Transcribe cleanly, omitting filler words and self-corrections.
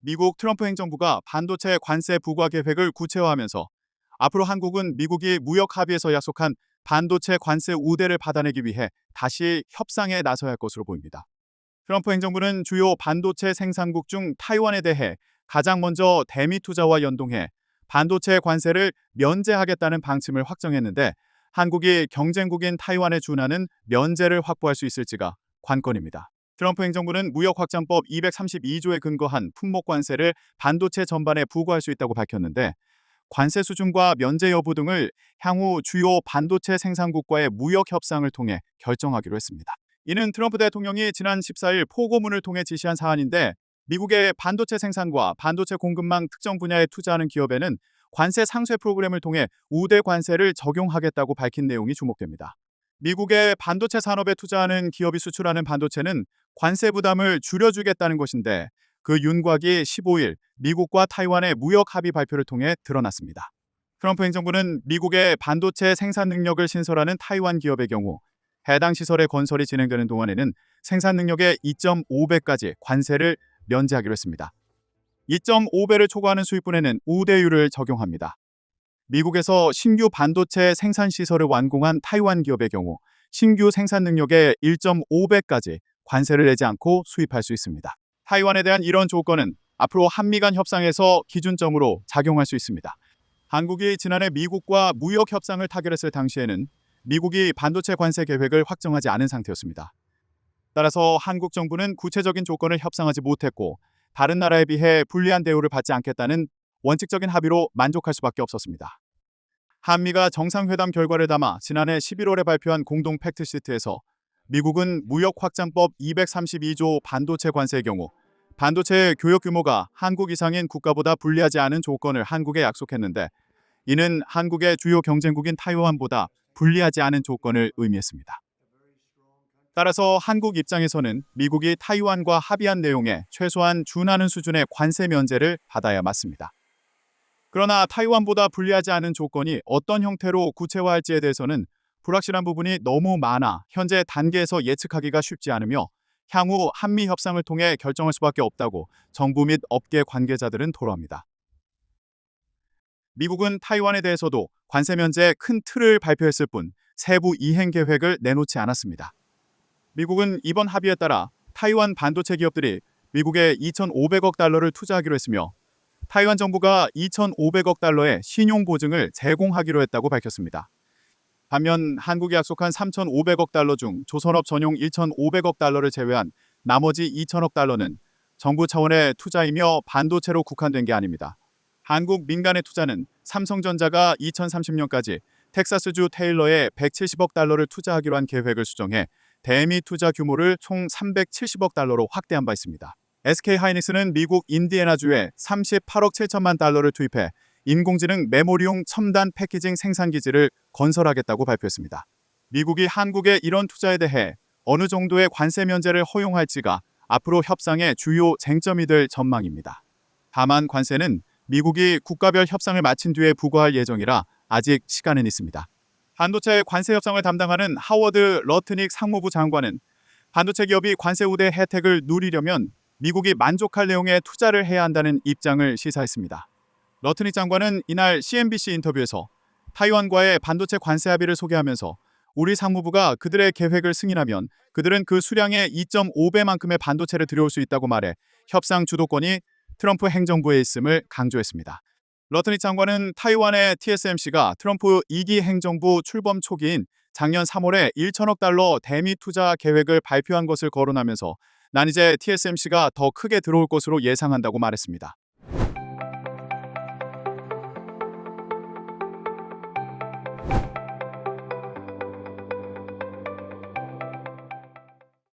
미국 트럼프 행정부가 반도체 관세 부과 계획을 구체화하면서 앞으로 한국은 미국이 무역 합의에서 약속한 반도체 관세 우대를 받아내기 위해 다시 협상에 나서야 할 것으로 보입니다. 트럼프 행정부는 주요 반도체 생산국 중 타이완에 대해 가장 먼저 대미 투자와 연동해 반도체 관세를 면제하겠다는 방침을 확정했는데 한국이 경쟁국인 타이완에 준하는 면제를 확보할 수 있을지가 관건입니다. 트럼프 행정부는 무역확장법 232조에 근거한 품목 관세를 반도체 전반에 부과할 수 있다고 밝혔는데 관세 수준과 면제 여부 등을 향후 주요 반도체 생산국과의 무역 협상을 통해 결정하기로 했습니다. 이는 트럼프 대통령이 지난 14일 포고문을 통해 지시한 사안인데 미국의 반도체 생산과 반도체 공급망 특정 분야에 투자하는 기업에는 관세 상쇄 프로그램을 통해 우대 관세를 적용하겠다고 밝힌 내용이 주목됩니다. 미국의 반도체 산업에 투자하는 기업이 수출하는 반도체는 관세 부담을 줄여주겠다는 것인데 그 윤곽이 15일 미국과 타이완의 무역 합의 발표를 통해 드러났습니다. 트럼프 행정부는 미국의 반도체 생산 능력을 신설하는 타이완 기업의 경우 해당 시설의 건설이 진행되는 동안에는 생산 능력의 2.5배까지 관세를 면제하기로 했습니다. 2.5배를 초과하는 수입분에는 우대율을 적용합니다. 미국에서 신규 반도체 생산 시설을 완공한 타이완 기업의 경우 신규 생산 능력의 1.5배까지 관세를 내지 않고 수입할 수 있습니다. 타이완에 대한 이런 조건은 앞으로 한미 간 협상에서 기준점으로 작용할 수 있습니다. 한국이 지난해 미국과 무역 협상을 타결했을 당시에는 미국이 반도체 관세 계획을 확정하지 않은 상태였습니다. 따라서 한국 정부는 구체적인 조건을 협상하지 못했고 다른 나라에 비해 불리한 대우를 받지 않겠다는 원칙적인 합의로 만족할 수밖에 없었습니다. 한미가 정상회담 결과를 담아 지난해 11월에 발표한 공동 팩트시트에서 미국은 무역확장법 232조 반도체 관세의 경우 반도체 교역 규모가 한국 이상인 국가보다 불리하지 않은 조건을 한국에 약속했는데 이는 한국의 주요 경쟁국인 타이완보다 불리하지 않은 조건을 의미했습니다. 따라서 한국 입장에서는 미국이 타이완과 합의한 내용에 최소한 준하는 수준의 관세 면제를 받아야 맞습니다. 그러나 타이완보다 불리하지 않은 조건이 어떤 형태로 구체화할지에 대해서는 불확실한 부분이 너무 많아 현재 단계에서 예측하기가 쉽지 않으며 향후 한미 협상을 통해 결정할 수밖에 없다고 정부 및 업계 관계자들은 토로합니다. 미국은 타이완에 대해서도 관세 면제의 큰 틀을 발표했을 뿐 세부 이행 계획을 내놓지 않았습니다. 미국은 이번 합의에 따라 타이완 반도체 기업들이 미국에 2,500억 달러를 투자하기로 했으며 타이완 정부가 2,500억 달러의 신용 보증을 제공하기로 했다고 밝혔습니다. 반면 한국이 약속한 3,500억 달러 중 조선업 전용 1,500억 달러를 제외한 나머지 2,000억 달러는 정부 차원의 투자이며 반도체로 국한된 게 아닙니다. 한국 민간의 투자는 삼성전자가 2030년까지 텍사스주 테일러에 170억 달러를 투자하기로 한 계획을 수정해 대미 투자 규모를 총 370억 달러로 확대한 바 있습니다. SK하이닉스는 미국 인디애나주에 38억 7천만 달러를 투입해 인공지능 메모리용 첨단 패키징 생산 기지를 건설하겠다고 발표했습니다. 미국이 한국의 이런 투자에 대해 어느 정도의 관세 면제를 허용할지가 앞으로 협상의 주요 쟁점이 될 전망입니다. 다만 관세는 미국이 국가별 협상을 마친 뒤에 부과할 예정이라 아직 시간은 있습니다. 반도체 관세 협상을 담당하는 하워드 러트닉 상무부 장관은 반도체 기업이 관세 우대 혜택을 누리려면 미국이 만족할 내용의 투자를 해야 한다는 입장을 시사했습니다. 러트닉 장관은 이날 CNBC 인터뷰에서 타이완과의 반도체 관세 합의를 소개하면서 우리 상무부가 그들의 계획을 승인하면 그들은 그 수량의 2.5배만큼의 반도체를 들여올 수 있다고 말해 협상 주도권이 트럼프 행정부에 있음을 강조했습니다. 러트닉 장관은 타이완의 TSMC가 트럼프 2기 행정부 출범 초기인 작년 3월에 1천억 달러 대미 투자 계획을 발표한 것을 거론하면서 난 이제 TSMC가 더 크게 들어올 것으로 예상한다고 말했습니다.